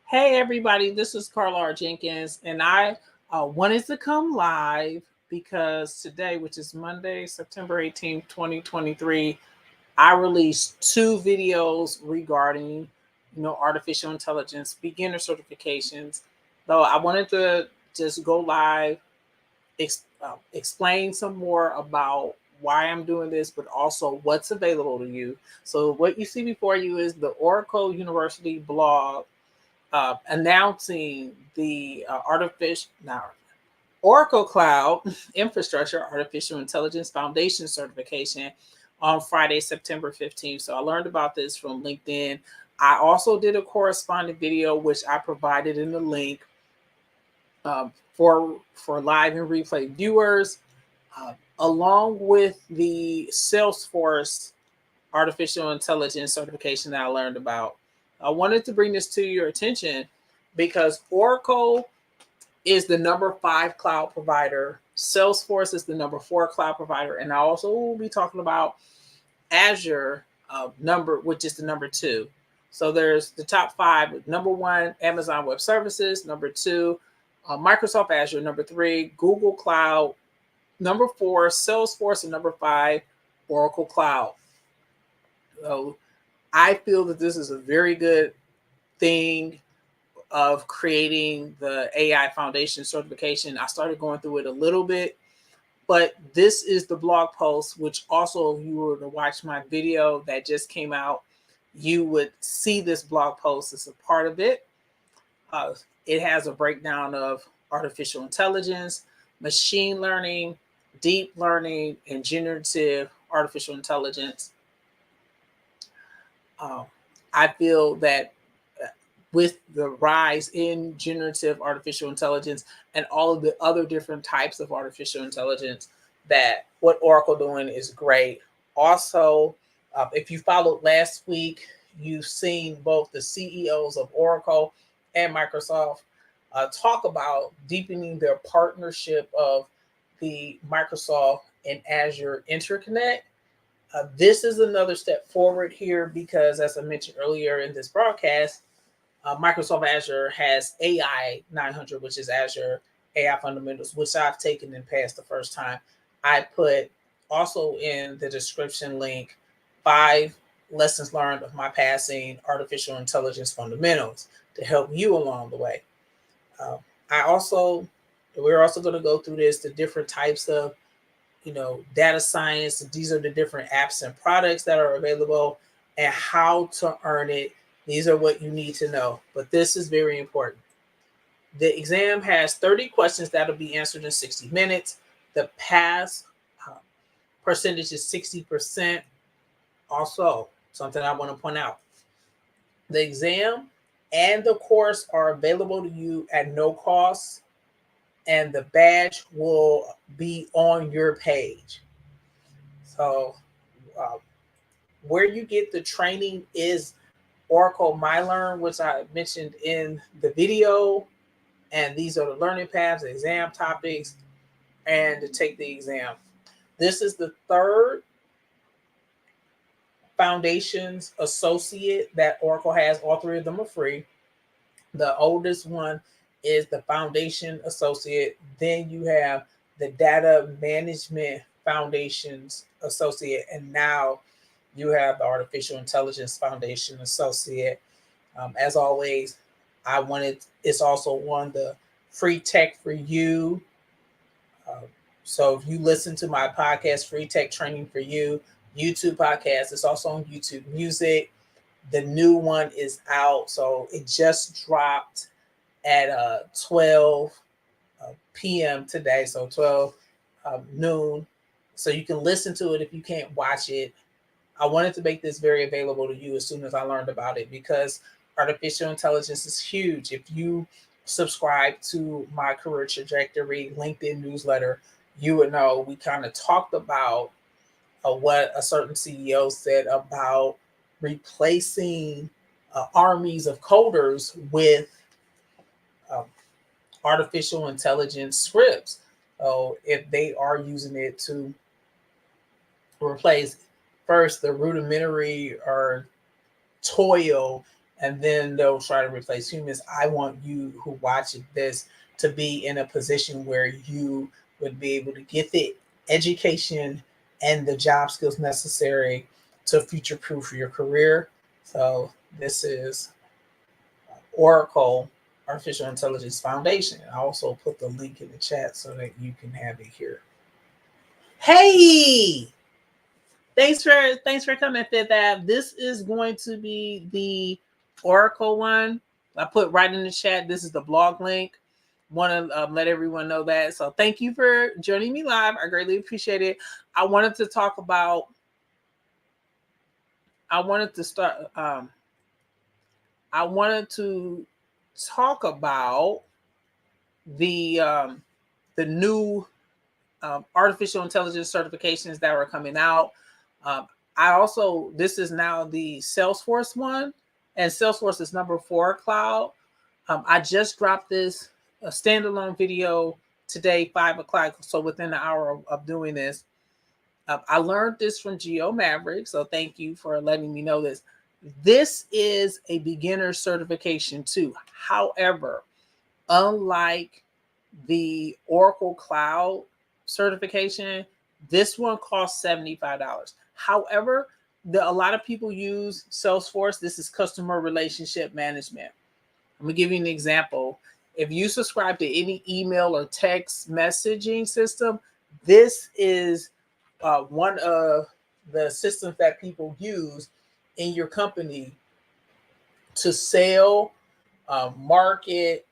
Hey everybody, this is Carla R. Jenkins, and I wanted to come live because today, which is Monday, September 18th, 2023, I released two videos regarding, artificial intelligence beginner certifications. Though I wanted to just go live, explain some more about why I'm doing this, but also what's available to you. So what you see before you is the Oracle University blog announcing the Oracle Cloud Infrastructure Artificial Intelligence Foundation certification on Friday, September 15th. So I learned about this from LinkedIn. I also did a corresponding video, which I provided in the link for live and replay viewers, along with the Salesforce artificial intelligence certification that I learned about. I wanted to bring this to your attention because Oracle is the number 5 cloud provider. Salesforce is the number 4 cloud provider. And I also will be talking about Azure which is the number 2. So there's the top 5. Number 1, Amazon Web Services. Number 2, Microsoft Azure. Number 3, Google Cloud. Number 4, Salesforce. And number 5, Oracle Cloud. So I feel that this is a very good thing of creating the AI Foundation certification. I started going through it a little bit, but this is the blog post, which also, if you were to watch my video that just came out, you would see this blog post as a part of it. It has a breakdown of artificial intelligence, machine learning, deep learning, and generative artificial intelligence. I feel that with the rise in generative artificial intelligence and all of the other different types of artificial intelligence, that what Oracle doing is great. Also, if you followed last week, you've seen both the CEOs of Oracle and Microsoft talk about deepening their partnership of the Microsoft and Azure interconnect. This is another step forward here because, as I mentioned earlier in this broadcast, Microsoft Azure has AI 900, which is Azure AI Fundamentals, which I've taken and passed the first time. I put also in the description link 5 lessons learned of my passing artificial intelligence fundamentals to help you along the way. We're also going to go through the different types of data science. These are the different apps and products that are available and how to earn it. These are what you need to know. But this is very important. The exam has 30 questions that will be answered in 60 minutes. The pass percentage is 60%. Also, something I want to point out. The exam and the course are available to you at no cost, and the badge will be on your page. So where you get the training is Oracle MyLearn, which I mentioned in the video. And these are the learning paths, the exam topics, and to take the exam. This is the third Foundations Associate that Oracle has. All 3 of them are free. The oldest one is the Foundation Associate. Then you have the Data Management Foundations Associate. And now you have the Artificial Intelligence Foundation Associate. As always, it's also one the free tech for you. So if you listen to my podcast, Free Tech Training for You, YouTube podcast, it's also on YouTube Music. The new one is out. So it just dropped at 12 p.m. today. So 12 noon. So you can listen to it if you can't watch it. I wanted to make this very available to you as soon as I learned about it because artificial intelligence is huge. If you subscribe to my Career Trajectory LinkedIn newsletter, you would know we kind of talked about what a certain CEO said about replacing armies of coders with artificial intelligence scripts. So if they are using it to replace first the rudimentary or toil and then they'll try to replace humans. I want you who watch this to be in a position where you would be able to get the education and the job skills necessary to future proof your career. So this is Oracle Artificial Intelligence Foundation. I also put the link in the chat so that you can have it here. Hey, thanks for coming, Fifth Ave. This is going to be the Oracle one. I put right in the chat. This is the blog link. Want to let everyone know that. So thank you for joining me live. I greatly appreciate it. I wanted to talk about. I wanted to start. I wanted to talk about the new artificial intelligence certifications that are coming out. I also, this is now the Salesforce one, and Salesforce is number 4 cloud. I just dropped this a standalone video today, 5 o'clock. So within an hour of doing this, I learned this from Geo Maverick. So thank you for letting me know this. This is a beginner certification too. However, unlike the Oracle Cloud certification, this one costs $75. However, a lot of people use Salesforce. This is customer relationship management. Let me give you an example. If you subscribe to any email or text messaging system, this is one of the systems that people use in your company to sell, market,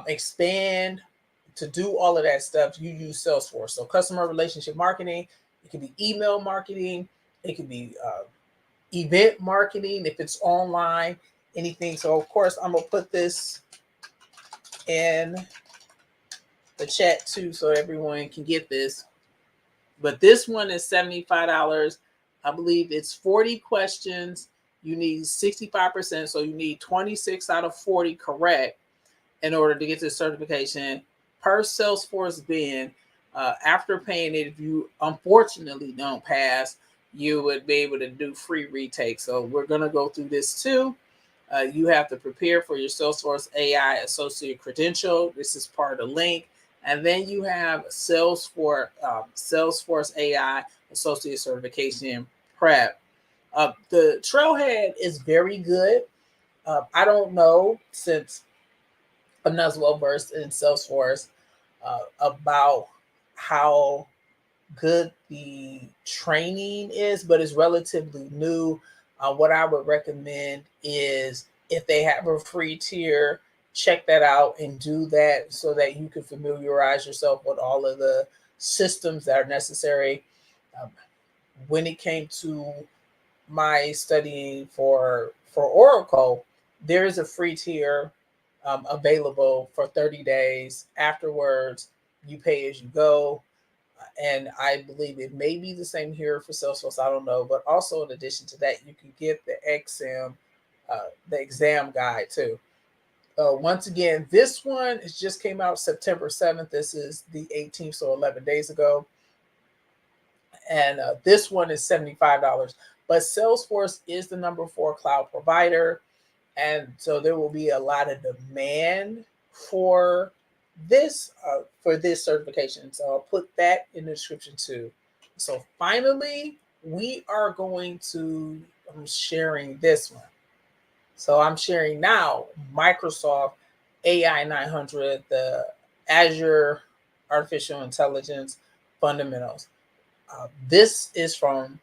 expand, to do all of that stuff. You use Salesforce. So customer relationship marketing, it could be email marketing, it could be event marketing if it's online, anything. So of course I'm gonna put this in the chat too so everyone can get this. But this one is $75. I believe it's 40 questions. You need 65%, so you need 26 out of 40 correct in order to get this certification per Salesforce bin. After paying it, if you unfortunately don't pass, you would be able to do free retake. So we're going to go through this too. You have to prepare for your Salesforce AI Associate Credential. This is part of the link. And then you have Salesforce AI Associate Certification Prep. The Trailhead is very good. I don't know, since I'm not as well versed in Salesforce, about how good the training is, but it's relatively new. What I would recommend is if they have a free tier, check that out and do that so that you can familiarize yourself with all of the systems that are necessary. When it came to my studying for Oracle, there is a free tier available for 30 days. Afterwards, you pay as you go. And I believe it may be the same here for Salesforce. I don't know. But also in addition to that, you can get the exam guide too. Once again, this one is just came out September 7th. This is the 18th, so 11 days ago. And this one is $75. But Salesforce is the number 4 cloud provider. And so there will be a lot of demand for this certification. So I'll put that in the description too. So finally, we are going to, I'm sharing this one. So I'm sharing now Microsoft AI 900, the Azure Artificial Intelligence Fundamentals. This is from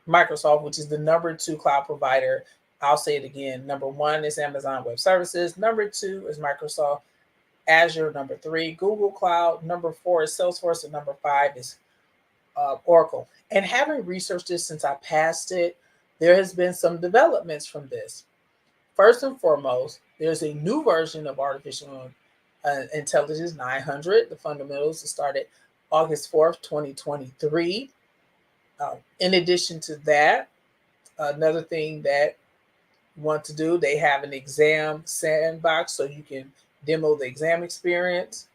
Microsoft, which is the number 2 cloud provider. I'll say it again. Number 1 is Amazon Web Services. Number 2 is Microsoft Azure. Number 3, Google Cloud. Number 4 is Salesforce. And number 5 is Oracle. And having researched this since I passed it, there has been some developments from this. First and foremost, there's a new version of Artificial Intelligence 900. The fundamentals started August 4th, 2023. In addition to that, another thing that you want to do, they have an exam sandbox so you can demo the exam experience.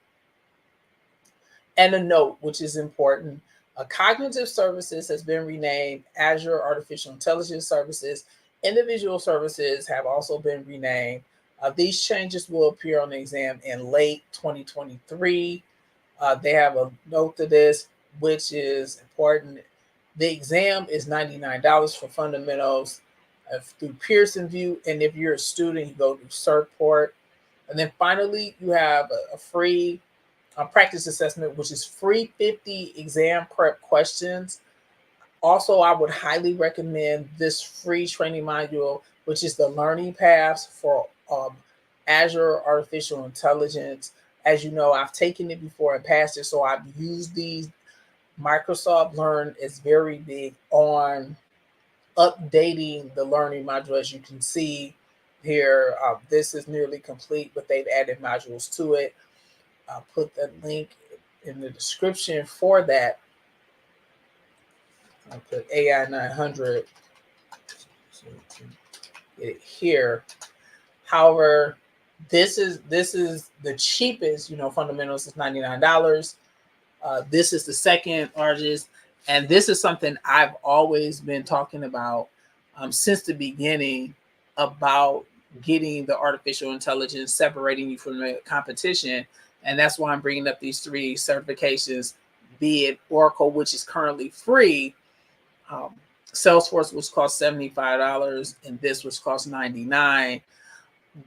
And a note, which is important, Cognitive Services has been renamed Azure Artificial Intelligence Services, Individual services have also been renamed. These changes will appear on the exam in late 2023. They have a note to this, which is important. The exam is $99 for fundamentals through Pearson View. And if you're a student, you go to Certport. And then finally, you have a free practice assessment, which is free 50 exam prep questions. Also, I would highly recommend this free training module, which is the learning paths for Azure Artificial Intelligence. As you know, I've taken it before and passed it, so I've used these. Microsoft Learn is very big on updating the learning module. As you can see here, this is nearly complete, but they've added modules to it. I'll put the link in the description for that. I'll put AI 900 so you can get it here. However, this is the cheapest. Fundamentals is $99. This is the second largest, and this is something I've always been talking about since the beginning about getting the artificial intelligence, separating you from the competition, and that's why I'm bringing up these 3 certifications. Be it Oracle, which is currently free. Salesforce, which costs $75, and this, which costs $99,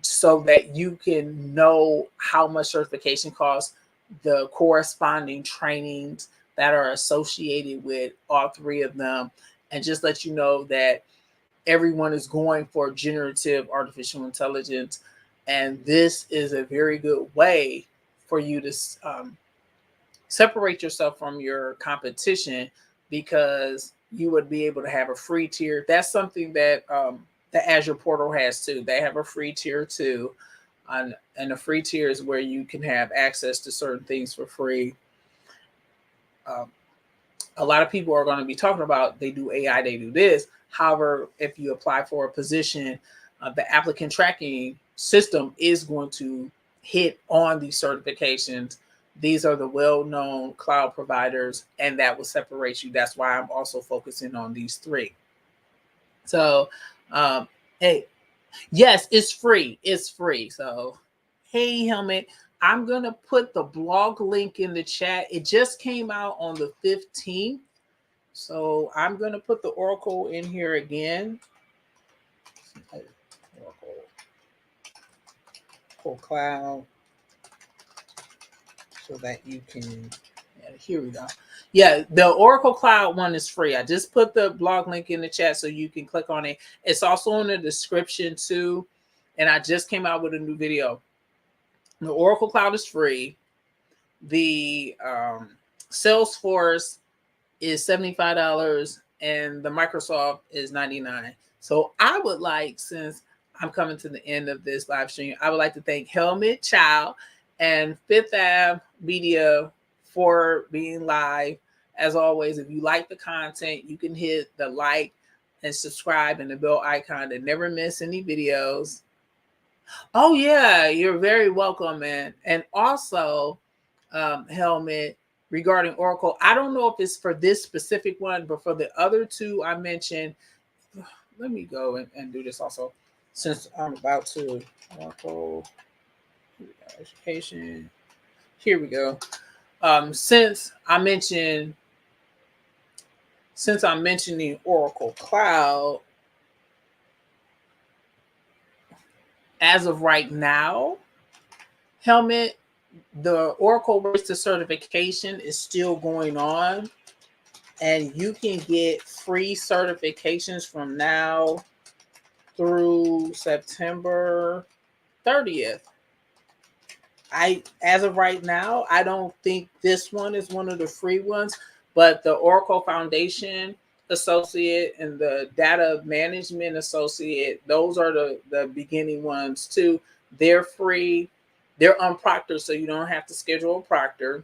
so that you can know how much certification costs, the corresponding trainings that are associated with all 3 of them, and just let you know that everyone is going for generative artificial intelligence, and this is a very good way for you to separate yourself from your competition, because you would be able to have a free tier. That's something that the Azure portal has too. They have a free tier too. And the free tier is where you can have access to certain things for free. A lot of people are going to be talking about they do AI, they do this. However, if you apply for a position, the applicant tracking system is going to hit on these certifications. These are the well-known cloud providers, and that will separate you. That's why I'm also focusing on these 3. So, hey, yes, it's free. It's free. So, hey, Helmet, I'm going to put the blog link in the chat. It just came out on the 15th. So, I'm going to put the Oracle in here again. Oracle Cloud. So that you can, here we go. Yeah, the Oracle Cloud one is free. I just put the blog link in the chat so you can click on it. It's also in the description too. And I just came out with a new video. The Oracle Cloud is free. The Salesforce is $75 and the Microsoft is $99. So I would like, since I'm coming to the end of this live stream, I would like to thank Helmet Child and Fifth Ave Media for being live. As always, if you like the content, you can hit the like and subscribe and the bell icon to never miss any videos. Oh yeah, you're very welcome, man. And also, Helmet, regarding Oracle, I don't know if it's for this specific one, but for the other 2 I mentioned, let me go and do this also, since I'm about to. Oracle education. Here we go. Since I'm mentioning Oracle Cloud, as of right now, Helmet, the Oracle Race to Certification is still going on, and you can get free certifications from now through September 30th. As of right now, I don't think this one is one of the free ones, but the Oracle Foundation Associate and the Data Management Associate, those are the beginning ones too. They're free. They're unproctored, so you don't have to schedule a proctor.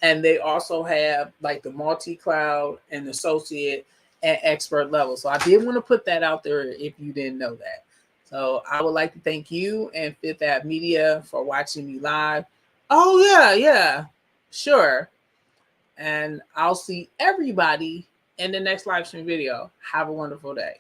And they also have like the multi-cloud and associate and expert level. So I did want to put that out there if you didn't know that. So I would like to thank you and Fifth Ave Media for watching me live. Oh yeah, sure. And I'll see everybody in the next live stream video. Have a wonderful day.